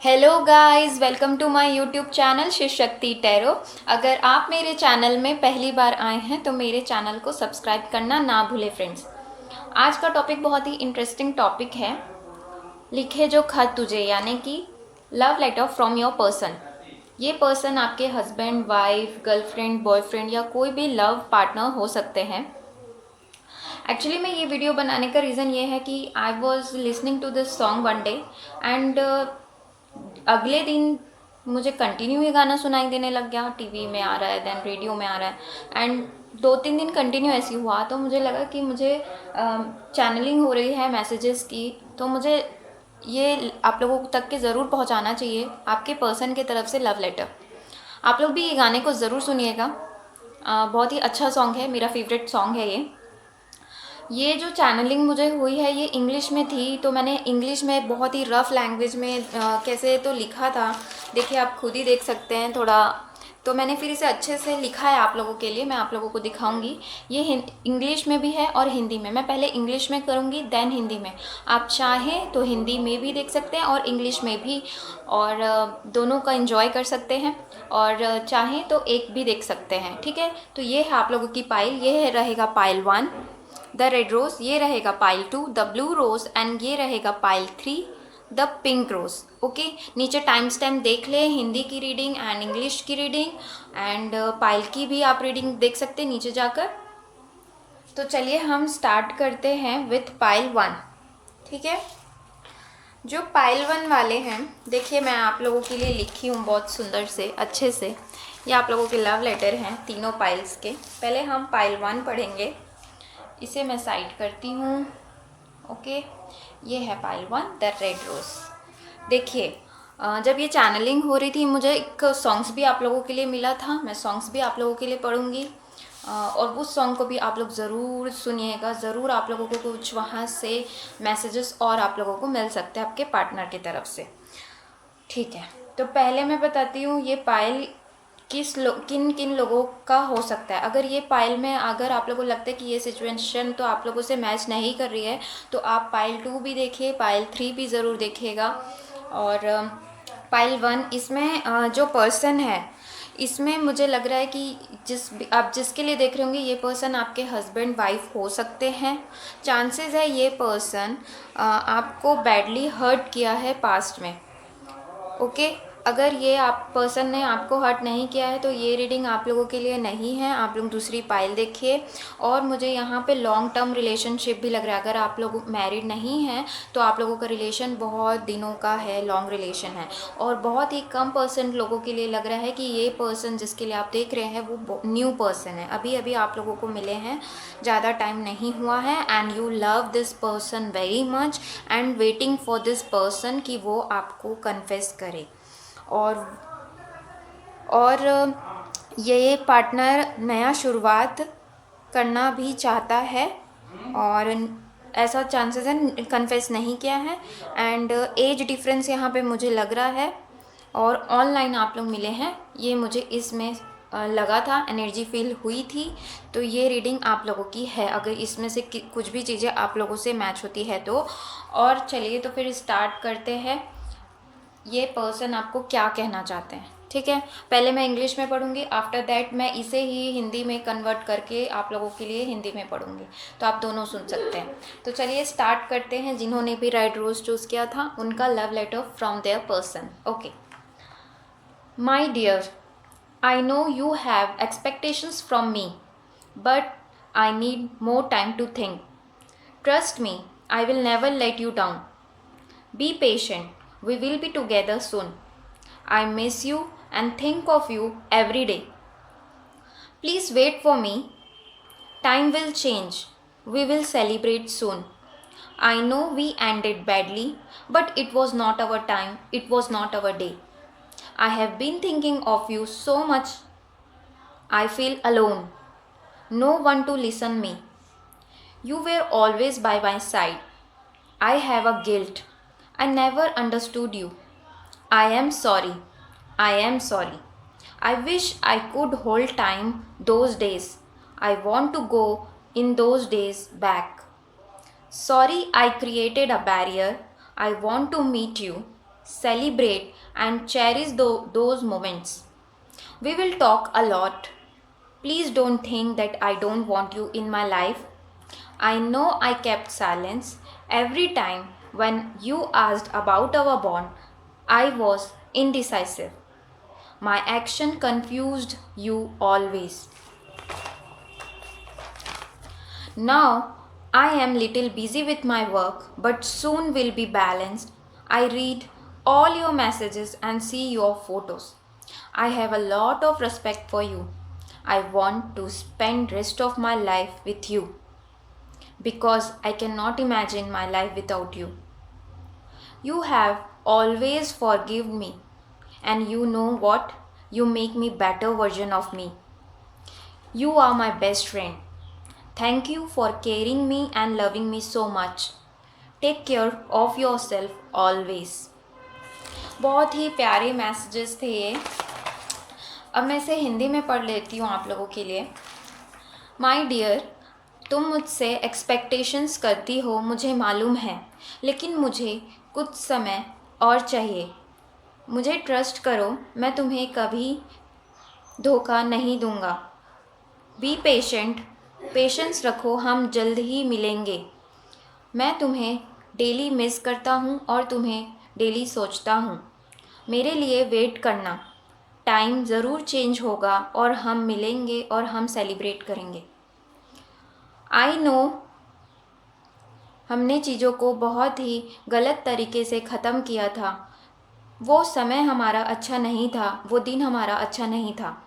Hello guys, welcome to my YouTube channel Shiv Shakti tarot. अगर आप मेरे चैनल में पहली बार आए हैं तो मेरे चैनल को सब्सक्राइब करना ना भूलें फ्रेंड्स। आज का टॉपिक बहुत ही इंटरेस्टिंग टॉपिक है। लिखे जो खत तुझे, यानी कि love letter from your person. ये पर्सन आपके हस्बैंड, वाइफ, गर्लफ्रेंड, बॉयफ्रेंड या कोई भी लव पार्टनर हो सकते हैं। एक्चुअली मैं ये वीडियो बनाने का रीज़न ये है कि I was listening to this song one day and अगले दिन मुझे कंटिन्यू ये गाना सुनाई देने लग गया। टीवी में आ रहा है, देन रेडियो में आ रहा है एंड 2-3 दिन कंटिन्यू ऐसी हुआ। तो मुझे लगा कि मुझे चैनलिंग हो रही है मैसेजेस की, तो मुझे ये आप लोगों तक के ज़रूर पहुंचाना चाहिए, आपके पर्सन की तरफ से लव लेटर। आप लोग भी ये गाने को ज़रूर सुनिएगा। बहुत ही अच्छा सॉन्ग है, मेरा फेवरेट सॉन्ग है ये जो चैनलिंग मुझे हुई है ये इंग्लिश में थी, तो मैंने इंग्लिश में बहुत ही रफ़ लैंग्वेज में कैसे तो लिखा था। देखिए, आप खुद ही देख सकते हैं थोड़ा। तो मैंने फिर इसे अच्छे से लिखा है आप लोगों के लिए, मैं आप लोगों को दिखाऊंगी। ये इंग्लिश में भी है और हिंदी में। मैं पहले इंग्लिश में करूंगी, देन हिंदी में। आप चाहें तो हिंदी में भी देख सकते हैं और इंग्लिश में भी, और दोनों का एंजॉय कर सकते हैं। और चाहें तो एक भी देख सकते हैं, ठीक है। तो ये है आप लोगों की पाइल, ये रहेगा पाइल 1 द रेड रोज़, ये रहेगा pile 2 the blue rose, and ये रहेगा pile 3 the pink rose. Okay, नीचे टाइम स्टैम्प देख लें, हिंदी की रीडिंग एंड इंग्लिश की रीडिंग एंड पाइल की भी आप रीडिंग देख सकते हैं नीचे जाकर। तो चलिए हम स्टार्ट करते हैं विथ पाइल 1, ठीक है। जो पाइल 1 वाले हैं, देखिए मैं आप लोगों के लिए लिखी हूँ बहुत सुंदर से, अच्छे से। ये आप लोगों के लव लेटर हैं तीनों पाइल्स के। पहले हम पाइल 1 पढ़ेंगे, इसे मैं साइड करती हूँ। ओके, ये है पाइल 1 द रेड रोज़। देखिए, जब ये चैनलिंग हो रही थी मुझे एक सॉन्ग्स भी आप लोगों के लिए मिला था। मैं सॉन्ग्स भी आप लोगों के लिए पढ़ूंगी और उस सॉन्ग को भी आप लोग ज़रूर सुनिएगा। ज़रूर आप लोगों को कुछ वहाँ से मैसेजेस और आप लोगों को मिल सकते हैं आपके पार्टनर की तरफ से, ठीक है। तो पहले मैं बताती हूँ ये पाइल किन किन लोगों का हो सकता है। अगर ये पाइल में अगर आप लोगों को लगता है कि ये सिचुएशन तो आप लोगों से मैच नहीं कर रही है, तो आप पाइल 2 भी देखिए, पाइल 3 भी ज़रूर देखिएगा। और पाइल 1 इसमें जो पर्सन है, इसमें मुझे लग रहा है कि आप जिसके लिए देख रहे होंगे ये पर्सन आपके हस्बैंड वाइफ हो सकते हैं। चांसेस है ये पर्सन आपको बैडली हर्ट किया है पास्ट में। ओके, अगर ये आप पर्सन ने आपको हर्ट नहीं किया है तो ये रीडिंग आप लोगों के लिए नहीं है। आप लोग दूसरी पाइल देखिए। और मुझे यहाँ पे लॉन्ग टर्म रिलेशनशिप भी लग रहा है। अगर आप लोग मैरिड नहीं हैं तो आप लोगों का रिलेशन बहुत दिनों का है, लॉन्ग रिलेशन है। और बहुत ही कम परसेंट लोगों के लिए लग रहा है कि ये पर्सन जिसके लिए आप देख रहे हैं वो न्यू पर्सन है, अभी अभी आप लोगों को मिले हैं, ज़्यादा टाइम नहीं हुआ है। And you love this person very much and waiting for this person कि वो आपको कन्फेस करे। और ये पार्टनर नया शुरुआत करना भी चाहता है और ऐसा चांसेस है कन्फेस नहीं किया है। एंड एज डिफरेंस यहाँ पे मुझे लग रहा है। और ऑनलाइन आप लोग मिले हैं, ये मुझे इसमें लगा था, एनर्जी फील हुई थी। तो ये रीडिंग आप लोगों की है अगर इसमें से कुछ भी चीज़ें आप लोगों से मैच होती है तो। और चलिए तो फिर स्टार्ट करते हैं, ये पर्सन आपको क्या कहना चाहते हैं, ठीक है। पहले मैं इंग्लिश में पढ़ूंगी, आफ्टर दैट मैं इसे ही हिंदी में कन्वर्ट करके आप लोगों के लिए हिंदी में पढ़ूंगी, तो आप दोनों सुन सकते हैं। तो चलिए स्टार्ट करते हैं। जिन्होंने भी रेड रोज़ चूज़ किया था उनका love letter from their person. Okay, my dear, I know you have expectations from me, but I need more time to think. Trust me, I will never let you down. Be patient, we will be together soon. I miss you and think of you every day. Please wait for me. Time will change. We will celebrate soon. I know we ended badly, but it was not our time, it was not our day. I have been thinking of you so much. I feel alone. No one to listen me. You were always by my side. I have a guilt. I never understood you. I am sorry. I am sorry. I wish I could hold time those days. I want to go in those days back. Sorry I created a barrier. I want to meet you. celebrate and cherish those moments. We will talk a lot. Please don't think that I don't want you in my life. I know I kept silence. Every time when you asked about our bond, I was indecisive. My action confused you always. Now I am little busy with my work, but soon will be balanced. I read all your messages and see your photos. I have a lot of respect for you. I want to spend rest of my life with you because I cannot imagine my life without you. You have always forgiven me, and you know what? You make me better version of me. You are my best friend. Thank you for caring me and loving me so much. Take care of yourself always. बहुत ही प्यारे messages थे ये। अब मैं इसे हिंदी में पढ़ लेती हूँ आप लोगों के लिए। माय डियर, तुम मुझसे एक्सपेक्टेशंस करती हो मुझे मालूम है, लेकिन मुझे कुछ समय और चाहिए। मुझे ट्रस्ट करो, मैं तुम्हें कभी धोखा नहीं दूँगा। बी पेशेंट, पेशेंस रखो, हम जल्द ही मिलेंगे। मैं तुम्हें डेली मिस करता हूँ और तुम्हें डेली सोचता हूँ। मेरे लिए वेट करना, टाइम ज़रूर चेंज होगा और हम मिलेंगे और हम सेलिब्रेट करेंगे। आई नो हमने चीज़ों को बहुत ही गलत तरीके से ख़त्म किया था। वो समय हमारा अच्छा नहीं था, वो दिन हमारा अच्छा नहीं था।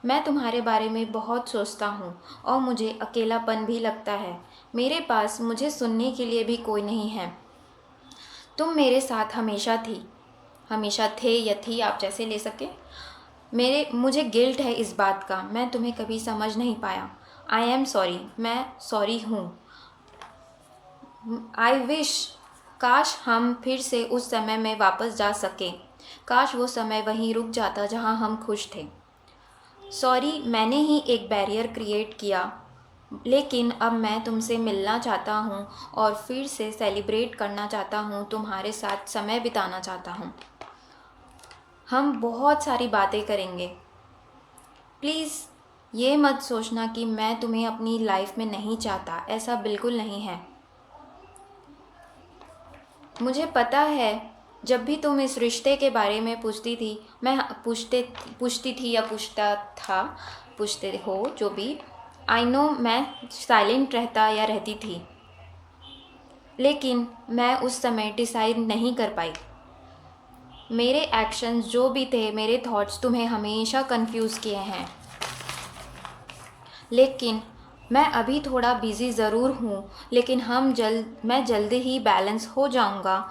मैं तुम्हारे बारे में बहुत सोचता हूँ और मुझे अकेलापन भी लगता है। मेरे पास मुझे सुनने के लिए भी कोई नहीं है। तुम मेरे साथ हमेशा थे या थी, आप जैसे ले सके। मुझे गिल्ट है इस बात का, मैं तुम्हें कभी समझ नहीं पाया। आई एम सॉरी, मैं सॉरी हूँ। आई विश, काश हम फिर से उस समय में वापस जा सके। काश वो समय वहीं रुक जाता जहाँ हम खुश थे। सॉरी, मैंने ही एक बैरियर क्रिएट किया, लेकिन अब मैं तुमसे मिलना चाहता हूँ और फिर से सेलिब्रेट करना चाहता हूँ, तुम्हारे साथ समय बिताना चाहता हूँ। हम बहुत सारी बातें करेंगे। प्लीज़ ये मत सोचना कि मैं तुम्हें अपनी लाइफ में नहीं चाहता, ऐसा बिल्कुल नहीं है। मुझे पता है जब भी तुम इस रिश्ते के बारे में पूछती थी, मैं पूछती थी या पूछते हो जो भी, आई नो मैं साइलेंट रहता या रहती थी, लेकिन मैं उस समय डिसाइड नहीं कर पाई। मेरे एक्शंस जो भी थे, मेरे थॉट्स तुम्हें हमेशा कंफ्यूज किए हैं, लेकिन मैं अभी थोड़ा बिज़ी ज़रूर हूँ, लेकिन मैं जल्द ही बैलेंस हो जाऊँगा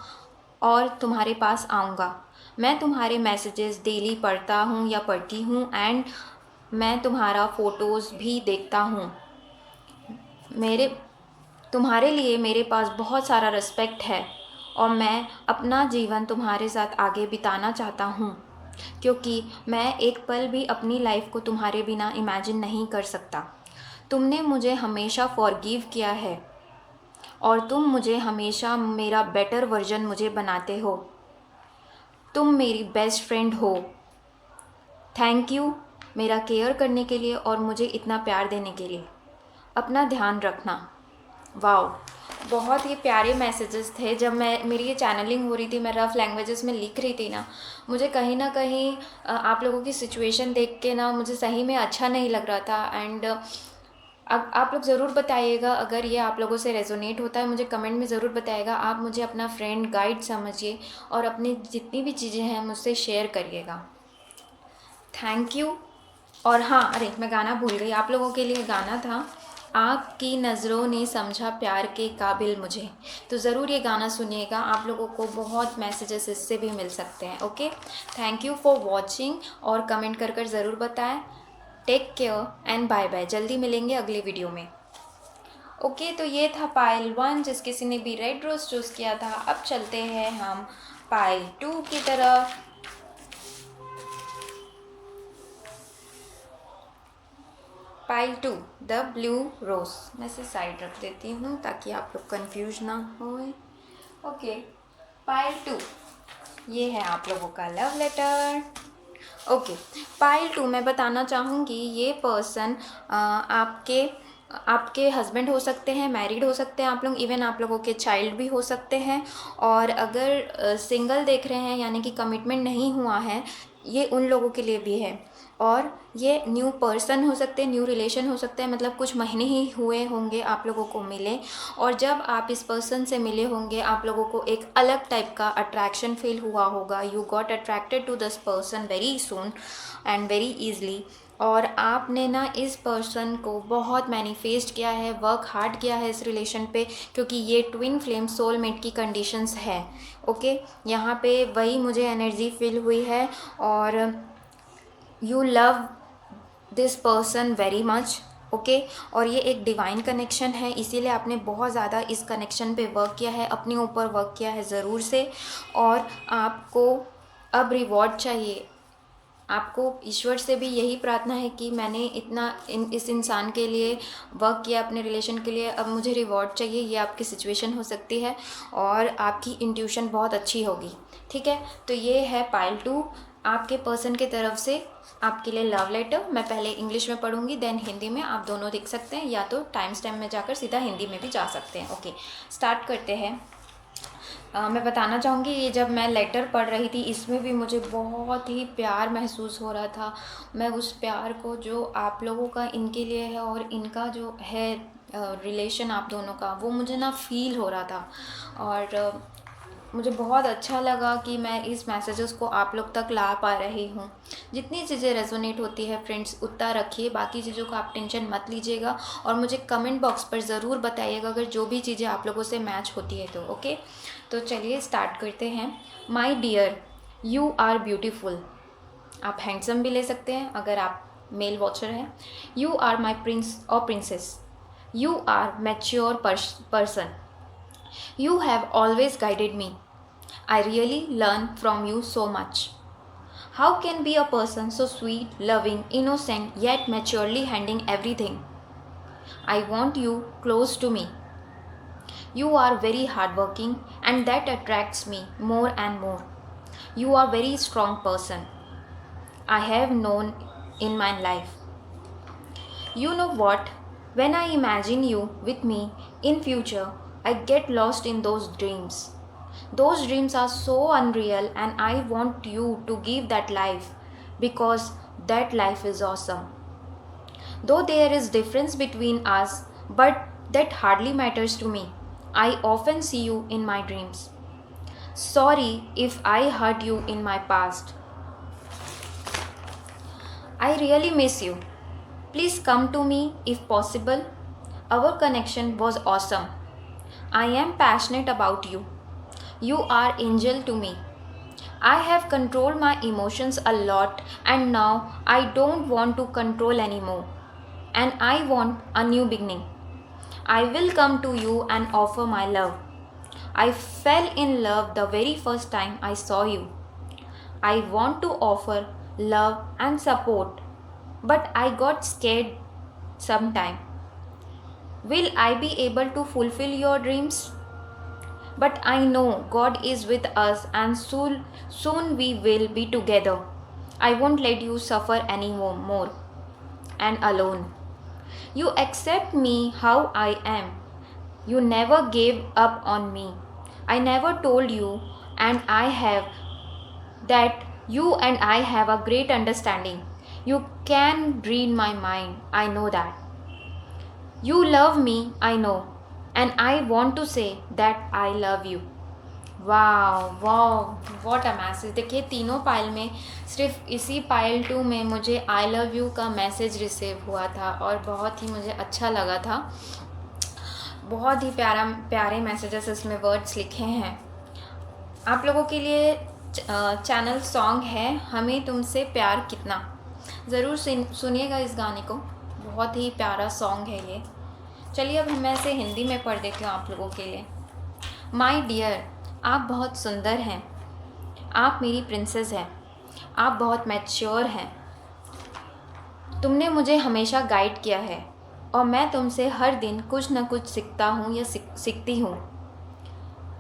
और तुम्हारे पास आऊँगा। मैं तुम्हारे मैसेजेस डेली पढ़ता हूँ या पढ़ती हूँ एंड मैं तुम्हारा फ़ोटोज़ भी देखता हूँ। तुम्हारे लिए मेरे पास बहुत सारा रिस्पेक्ट है और मैं अपना जीवन तुम्हारे साथ आगे बिताना चाहता हूँ, क्योंकि मैं एक पल भी अपनी लाइफ को तुम्हारे बिना इमेजिन नहीं कर सकता। तुमने मुझे हमेशा फॉरगिव किया है और तुम मुझे हमेशा मेरा बेटर वर्जन मुझे बनाते हो। तुम मेरी बेस्ट फ्रेंड हो। थैंक यू मेरा केयर करने के लिए और मुझे इतना प्यार देने के लिए। अपना ध्यान रखना। वाओ, बहुत ही प्यारे मैसेजेस थे। जब मेरी ये चैनलिंग हो रही थी, मैं रफ़ लैंग्वेजेस में लिख रही थी ना, मुझे कहीं ना कहीं आप लोगों की सिचुएशन देख के ना मुझे सही में अच्छा नहीं लग रहा था। एंड अब आप लोग ज़रूर बताइएगा अगर ये आप लोगों से रेजोनेट होता है, मुझे कमेंट में ज़रूर बताइएगा। आप मुझे अपना फ्रेंड गाइड समझिए और अपनी जितनी भी चीज़ें हैं मुझसे शेयर करिएगा। Thank you. और हाँ, अरे मैं गाना भूल गई, आप लोगों के लिए गाना था, आपकी नज़रों ने समझा प्यार के काबिल मुझे। तो ज़रूर ये गाना सुनिएगा, आप लोगों को बहुत मैसेजेस इससे भी मिल सकते हैं। Okay, thank you for watching और कमेंट कर ज़रूर बताएं। Take care and bye bye, जल्दी मिलेंगे अगले वीडियो में। ओके, तो ये था पाइल 1 जिस किसी ने भी रेड रोज़ चूज़ किया था। अब चलते हैं हम पाइल 2 की तरफ। Pile 2 the blue rose. मैं इसे साइड रख देती हूँ ताकि आप लोग कंफ्यूज ना होए। ओके, पाइल 2 ये है आप लोगों का लव लेटर। ओके, पाइल 2 मैं बताना चाहूँगी, ये पर्सन आपके आपके हस्बैंड हो सकते हैं, मैरिड हो सकते हैं आप लोग, इवन आप लोगों के चाइल्ड भी हो सकते हैं। और अगर सिंगल देख रहे हैं यानी कि कमिटमेंट नहीं हुआ है, ये उन लोगों के लिए भी है। और ये न्यू पर्सन हो सकते हैं, न्यू रिलेशन हो सकते हैं, मतलब कुछ महीने ही हुए होंगे आप लोगों को मिले, और जब आप इस पर्सन से मिले होंगे आप लोगों को एक अलग टाइप का अट्रैक्शन फील हुआ होगा। You got attracted to this person very soon and very easily. और आपने ना इस पर्सन को बहुत मैनिफेस्ट किया है, वर्क हार्ड किया है इस रिलेशन पे, क्योंकि ये ट्विन फ्लेम सोलमेट की कंडीशंस है। ओके, यहाँ पे वही मुझे एनर्जी फील हुई है। और you love this person very much. Okay, और ये एक डिवाइन कनेक्शन है, इसीलिए आपने बहुत ज़्यादा इस कनेक्शन पे वर्क किया है, अपने ऊपर वर्क किया है ज़रूर से। और आपको अब रिवॉर्ड चाहिए। आपको ईश्वर से भी यही प्रार्थना है कि मैंने इतना इस इंसान के लिए वर्क किया, अपने रिलेशन के लिए, अब मुझे रिवॉर्ड चाहिए। ये आपकी सिचुएशन हो सकती है और आपकी इंट्यूशन बहुत अच्छी होगी। ठीक है, तो ये है पाइल 2 आपके पर्सन के तरफ से आपके लिए लव लेटर। मैं पहले इंग्लिश में पढ़ूंगी, देन हिंदी में, आप दोनों देख सकते हैं, या तो टाइम स्टैम्प में जाकर सीधा हिंदी में भी जा सकते हैं। ओके, स्टार्ट करते हैं। मैं बताना चाहूँगी, ये जब मैं लेटर पढ़ रही थी इसमें भी मुझे बहुत ही प्यार महसूस हो रहा था। मैं उस प्यार को जो आप लोगों का इनके लिए है और इनका जो है रिलेशन आप दोनों का, वो मुझे ना फील हो रहा था। और मुझे बहुत अच्छा लगा कि मैं इस मैसेजेस को आप लोग तक ला पा रही हूँ। जितनी चीज़ें रेजोनेट होती है फ्रेंड्स उतना रखिए, बाकी चीज़ों का आप टेंशन मत लीजिएगा। और मुझे कमेंट बॉक्स पर ज़रूर बताइएगा अगर जो भी चीज़ें आप लोगों से मैच होती है तो। ओके, तो चलिए स्टार्ट करते हैं। My dear, you are beautiful. आप हैंडसम भी ले सकते हैं अगर आप मेल वॉचर हैं। यू आर माई प्रिंस और princess. You are mature person. You have always guided me. I really learn from you so much. How can be a person so sweet, loving, innocent, yet maturely handling everything? I want you close to me. You are very hardworking and that attracts me more and more. You are very strong person I have known in my life. You know what? When I imagine you with me in future, I get lost in those dreams. Those dreams are so unreal and I want you to give that life because that life is awesome. Though there is difference between us, but that hardly matters to me. I often see you in my dreams. Sorry if I hurt you in my past. I really miss you. Please come to me if possible. Our connection was awesome. I am passionate about you. You are angel to me. I have controlled my emotions a lot and now I don't want to control anymore. And I want a new beginning. I will come to you and offer my love. I fell in love the very first time I saw you. I want to offer love and support, but I got scared sometime. Will I be able to fulfill your dreams? But I know God is with us and soon we will be together. I won't let you suffer anymore and alone. You accept me how I am. You never gave up on me. I never told you and I have that you and I have a great understanding. You can read my mind. I know that. You love me, I know. And I want to say that I love you. वाह वाह, what a message. देखिए तीनों pile में सिर्फ इसी pile 2 में मुझे I love you का मैसेज रिसीव हुआ था और बहुत ही मुझे अच्छा लगा था। बहुत ही प्यारे मैसेजेस इसमें वर्ड्स लिखे हैं। आप लोगों के लिए चैनल सॉन्ग है हमें तुमसे प्यार कितना, ज़रूर सुनिएगा इस गाने को, बहुत ही प्यारा सॉन्ग है ये। चलिए अब मैं इसे हिंदी में पढ़ देती हूँ आप लोगों के लिए। माई डियर, आप बहुत सुंदर हैं, आप मेरी प्रिंसेस हैं, आप बहुत मैच्योर हैं। तुमने मुझे हमेशा गाइड किया है और मैं तुमसे हर दिन कुछ न कुछ सीखता हूँ या सीखती हूँ।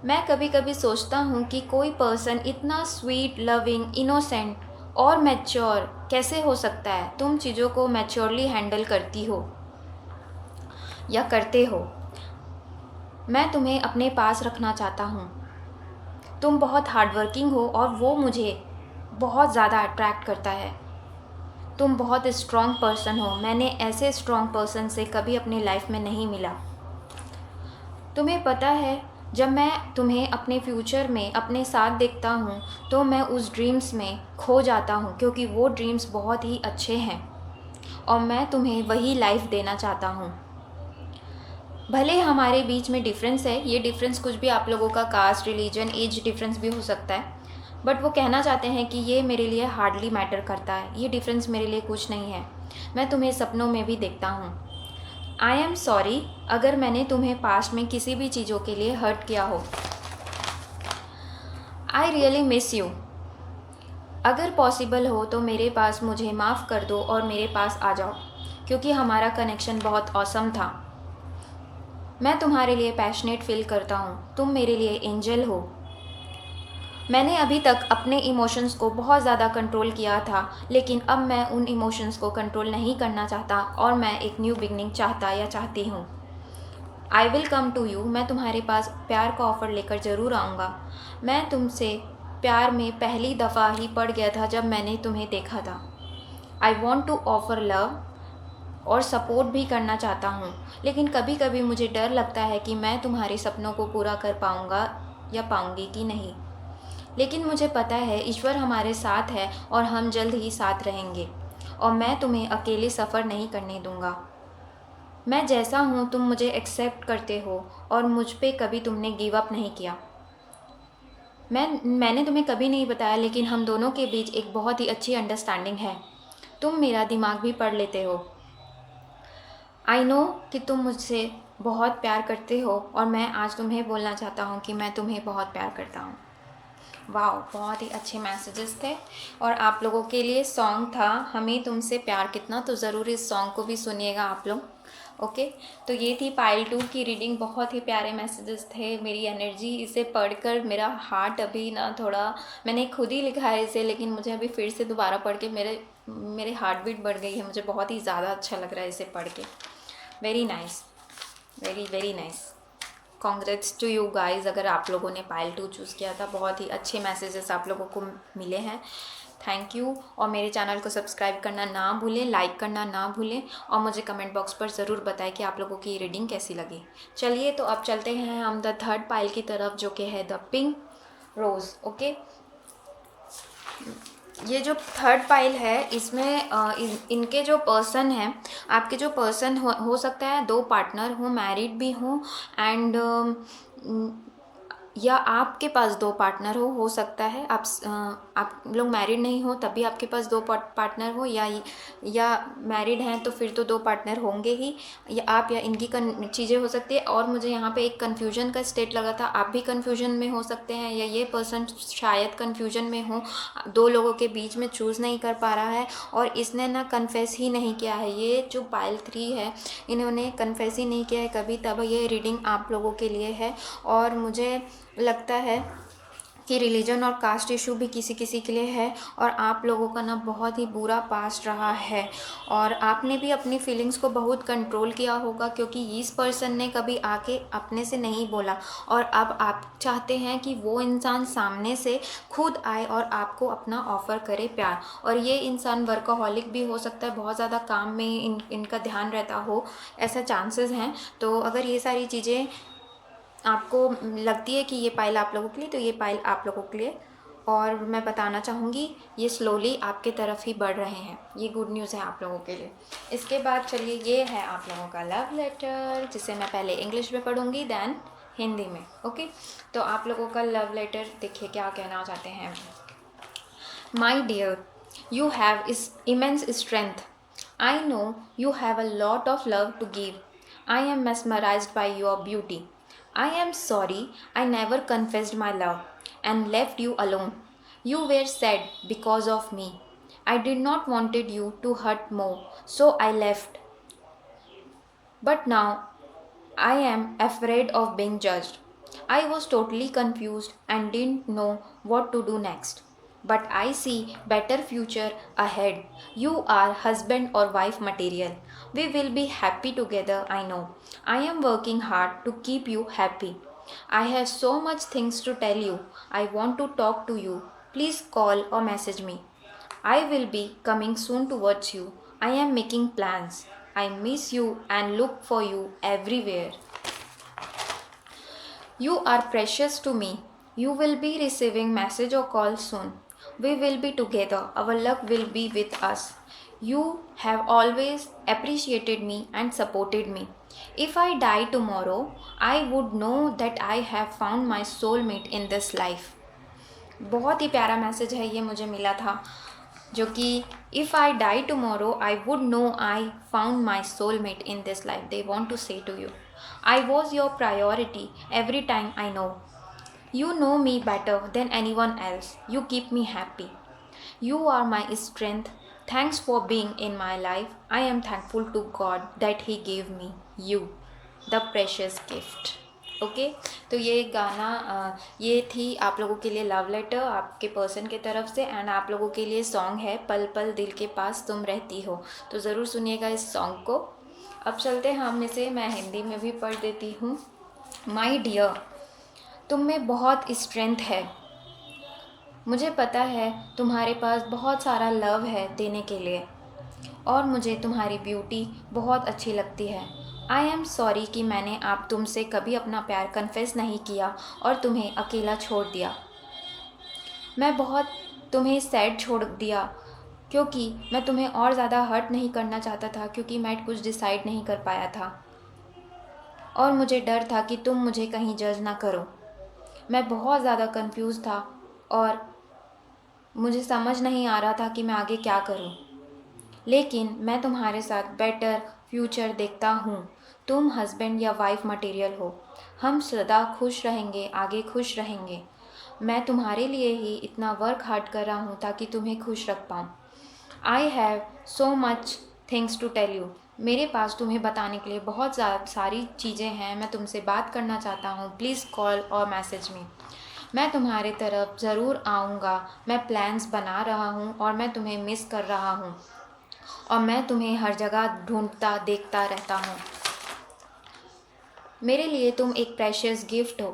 मैं कभी कभी सोचता हूँ कि कोई पर्सन इतना स्वीट, लविंग, इनोसेंट और मैच्योर कैसे हो सकता है। तुम चीज़ों को मैच्योरली हैंडल करती हो या करते हो। मैं तुम्हें अपने पास रखना चाहता हूँ। तुम बहुत हार्डवर्किंग हो और वो मुझे बहुत ज़्यादा अट्रैक्ट करता है। तुम बहुत स्ट्रॉन्ग पर्सन हो। मैंने ऐसे स्ट्रॉन्ग पर्सन से कभी अपनी लाइफ में नहीं मिला। तुम्हें पता है, जब मैं तुम्हें अपने फ्यूचर में अपने साथ देखता हूँ तो मैं उस ड्रीम्स में खो जाता हूँ, क्योंकि वो ड्रीम्स बहुत ही अच्छे हैं और मैं तुम्हें वही लाइफ देना चाहता हूँ। भले हमारे बीच में डिफरेंस है, ये डिफरेंस कुछ भी आप लोगों का कास्ट, रिलीजन, एज डिफरेंस भी हो सकता है, बट वो कहना चाहते हैं कि ये मेरे लिए हार्डली मैटर करता है, ये डिफरेंस मेरे लिए कुछ नहीं है। मैं तुम्हें सपनों में भी देखता हूँ। आई एम सॉरी अगर मैंने तुम्हें पास्ट में किसी भी चीज़ों के लिए हर्ट किया हो। I really miss you. अगर पॉसिबल हो तो मेरे पास मुझे माफ़ कर दो और मेरे पास आ जाओ, क्योंकि हमारा कनेक्शन बहुत ऑसम था। मैं तुम्हारे लिए पैशनेट फील करता हूँ। तुम मेरे लिए एंजल हो। मैंने अभी तक अपने इमोशंस को बहुत ज़्यादा कंट्रोल किया था, लेकिन अब मैं उन इमोशंस को कंट्रोल नहीं करना चाहता और मैं एक न्यू बिगनिंग चाहता या चाहती हूँ। I will come to you. मैं तुम्हारे पास प्यार का ऑफ़र लेकर ज़रूर आऊँगा। मैं तुमसे प्यार में पहली दफ़ा ही पड़ गया था जब मैंने तुम्हें देखा था। I want to offer love और सपोर्ट भी करना चाहता हूँ, लेकिन कभी कभी मुझे डर लगता है कि मैं तुम्हारे सपनों को पूरा कर पाऊँगा या पाऊँगी कि नहीं। लेकिन मुझे पता है ईश्वर हमारे साथ है और हम जल्द ही साथ रहेंगे और मैं तुम्हें अकेले सफ़र नहीं करने दूँगा। मैं जैसा हूँ तुम मुझे एक्सेप्ट करते हो और मुझ पे कभी तुमने गिव अप नहीं किया। मैंने तुम्हें कभी नहीं बताया, लेकिन हम दोनों के बीच एक बहुत ही अच्छी अंडरस्टैंडिंग है। तुम मेरा दिमाग भी पढ़ लेते हो। आई नो कि तुम मुझसे बहुत प्यार करते हो और मैं आज तुम्हें बोलना चाहता हूँ कि मैं तुम्हें बहुत प्यार करता हूँ। वाह, बहुत ही अच्छे मैसेजेस थे। और आप लोगों के लिए सॉन्ग था हमें तुमसे प्यार कितना, तो ज़रूर इस सॉन्ग को भी सुनिएगा आप लोग। ओके, तो ये थी पाइल 2 की रीडिंग। बहुत ही प्यारे मैसेजेस थे। मेरी एनर्जी इसे पढ़कर मेरा हार्ट अभी ना थोड़ा, मैंने खुद ही लिखा है इसे, लेकिन मुझे अभी फिर से दोबारा पढ़ के मेरे हार्ट बीट बढ़ गई है। मुझे बहुत ही ज़्यादा अच्छा लग रहा है इसे पढ़ के। Very nice, very very nice. Congrats to you guys, अगर आप लोगों ने पाइल 2 चूज़ किया था। बहुत ही अच्छे मैसेजेस आप लोगों को मिले हैं। Thank you. और मेरे चैनल को सब्सक्राइब करना ना भूलें, लाइक करना ना भूलें और मुझे कमेंट बॉक्स पर ज़रूर बताएं कि आप लोगों की ये रीडिंग कैसी लगी। चलिए, तो अब चलते हैं हम द थर्ड पाइल की तरफ, जो कि है द पिंक रोज़। ओके, ये जो थर्ड पाइल है इसमें इनके जो पर्सन हैं, आपके जो पर्सन हो सकता है 2 पार्टनर हो, मैरिड भी हो एंड या आपके पास 2 पार्टनर हो सकता है आप लोग मैरिड नहीं हो तभी आपके पास 2 पार्टनर हो, या मैरिड हैं तो फिर तो 2 पार्टनर होंगे ही, या आप या इनकी चीज़ें हो सकती है। और मुझे यहाँ पे एक कन्फ्यूजन का स्टेट लगा था, आप भी कन्फ्यूजन में हो सकते हैं या ये पर्सन शायद कन्फ्यूजन में हो, 2 लोगों के बीच में चूज़ नहीं कर पा रहा है और इसने ना कन्फेस ही नहीं किया है। ये जो पाइल 3 है इन्होंने कन्फेस ही नहीं किया है कभी, तब ये रीडिंग आप लोगों के लिए है। और मुझे लगता है कि रिलीजन और कास्ट इशू भी किसी किसी के लिए है और आप लोगों का ना बहुत ही बुरा पास्ट रहा है और आपने भी अपनी फीलिंग्स को बहुत कंट्रोल किया होगा, क्योंकि इस पर्सन ने कभी आके अपने से नहीं बोला और अब आप चाहते हैं कि वो इंसान सामने से खुद आए और आपको अपना ऑफ़र करे प्यार। और ये इंसान वर्कaholic भी हो सकता है, बहुत ज़्यादा काम में इनका ध्यान रहता हो, ऐसा चांसेस हैं। तो अगर ये सारी चीज़ें आपको लगती है कि ये पाइल आप लोगों के लिए, तो ये पाइल आप लोगों के लिए। और मैं बताना चाहूँगी ये स्लोली आपके तरफ ही बढ़ रहे हैं, ये गुड न्यूज़ है आप लोगों के लिए। इसके बाद चलिए, ये है आप लोगों का लव लेटर, जिसे मैं पहले इंग्लिश में पढ़ूँगी दैन हिंदी में। ओके, तो आप लोगों का लव लेटर देखिए क्या कहना चाहते हैं। My dear, you have is immense strength. I know you have a lot of love to give. I am mesmerized by your beauty. I am sorry I never confessed my love and left you alone. You were sad because of me. I did not wanted you to hurt more, so I left. But now I am afraid of being judged. I was totally confused and didn't know what to do next. But I see better future ahead. You are husband or wife material. We will be happy together, I know. I am working hard to keep you happy. I have so much things to tell you. I want to talk to you. Please call or message me. I will be coming soon towards you. I am making plans. I miss you and look for you everywhere. You are precious to me. You will be receiving message or call soon. We will be together. Our luck will be with us. You have always appreciated me and supported me. If I die tomorrow, I would know that I have found my soulmate in this life. बहुत ही प्यारा message है ये मुझे मिला था, जो कि if I die tomorrow I would know I found my soulmate in this life. They want to say to you, I was your priority every time I know. You know me better than anyone else. You keep me happy. You are my strength. Thanks for being in my life. I am thankful to God that He gave me you, the precious gift. Okay तो ये गाना ये थी आप लोगों के लिए love letter आपके पर्सन के तरफ से, एंड आप लोगों के लिए सॉन्ग है पल पल दिल के पास तुम रहती हो. तो ज़रूर सुनिएगा इस सॉन्ग को. अब चलते हैं हम इसे, मैं हिंदी में भी पढ़ देती हूँ. माई डियर, तुम में बहुत स्ट्रेंथ है. मुझे पता है तुम्हारे पास बहुत सारा लव है देने के लिए, और मुझे तुम्हारी ब्यूटी बहुत अच्छी लगती है. आई एम सॉरी कि मैंने आप तुमसे कभी अपना प्यार कन्फेस नहीं किया और तुम्हें अकेला छोड़ दिया. मैं बहुत तुम्हें सैड छोड़ दिया क्योंकि मैं तुम्हें और ज़्यादा हर्ट नहीं करना चाहता था, क्योंकि मैं कुछ डिसाइड नहीं कर पाया था और मुझे डर था कि तुम मुझे कहीं जज ना करो. मैं बहुत ज़्यादा कंफ्यूज था और मुझे समझ नहीं आ रहा था कि मैं आगे क्या करूं. लेकिन मैं तुम्हारे साथ बेटर फ्यूचर देखता हूं. तुम हस्बैंड या वाइफ मटेरियल हो. हम सदा खुश रहेंगे, आगे खुश रहेंगे. मैं तुम्हारे लिए ही इतना वर्क हार्ड कर रहा हूं ताकि तुम्हें खुश रख पाऊँ. I have so much things to tell you. मेरे पास तुम्हें बताने के लिए बहुत सारी चीज़ें हैं. मैं तुमसे बात करना चाहता हूँ. प्लीज़ कॉल और मैसेज मी. मैं तुम्हारे तरफ ज़रूर आऊँगा. मैं प्लान्स बना रहा हूँ और मैं तुम्हें मिस कर रहा हूँ और मैं तुम्हें हर जगह ढूंढता देखता रहता हूँ. मेरे लिए तुम एक प्रेशियस गिफ्ट हो.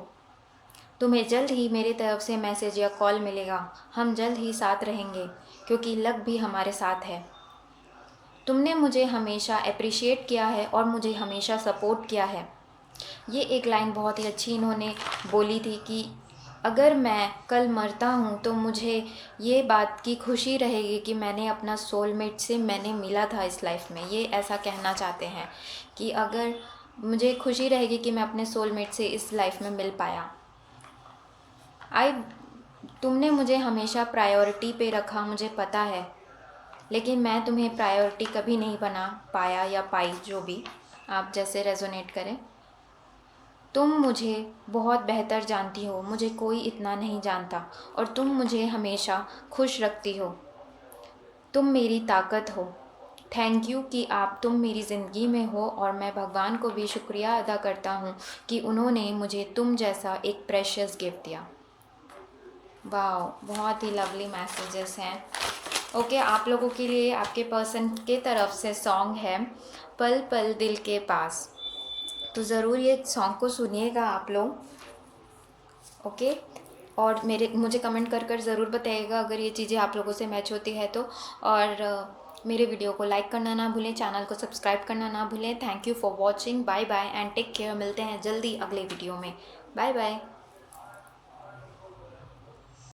तुम्हें जल्द ही मेरी तरफ से मैसेज या कॉल मिलेगा. हम जल्द ही साथ रहेंगे क्योंकि लक भी हमारे साथ है. तुमने मुझे हमेशा अप्रिशिएट किया है और मुझे हमेशा सपोर्ट किया है. ये एक लाइन बहुत ही अच्छी इन्होंने बोली थी कि अगर मैं कल मरता हूँ तो मुझे ये बात की खुशी रहेगी कि मैंने अपना सोलमेट से मैंने मिला था इस लाइफ में. ये ऐसा कहना चाहते हैं कि अगर मुझे खुशी रहेगी कि मैं अपने सोलमेट से इस लाइफ में मिल पाया. तुमने मुझे हमेशा प्रायोरिटी पे रखा, मुझे पता है, लेकिन मैं तुम्हें प्रायोरिटी कभी नहीं बना पाया या पाई, जो भी आप जैसे रेजोनेट करें. तुम मुझे बहुत बेहतर जानती हो. मुझे कोई इतना नहीं जानता और तुम मुझे हमेशा खुश रखती हो. तुम मेरी ताकत हो. थैंक यू कि तुम मेरी ज़िंदगी में हो, और मैं भगवान को भी शुक्रिया अदा करता हूँ कि उन्होंने मुझे तुम जैसा एक प्रेशियस गिफ्ट दिया. वाह, बहुत ही लवली मैसेजेस हैं. ओके आप लोगों के लिए आपके पर्सन के तरफ से सॉन्ग है पल पल दिल के पास. तो ज़रूर ये सॉन्ग को सुनिएगा आप लोग. ओके और मुझे कमेंट कर कर ज़रूर बताइएगा अगर ये चीज़ें आप लोगों से मैच होती है तो. और मेरे वीडियो को लाइक करना ना भूलें, चैनल को सब्सक्राइब करना ना भूलें. Thank you for watching. Bye bye and take care. मिलते हैं जल्दी अगले वीडियो में. Bye bye.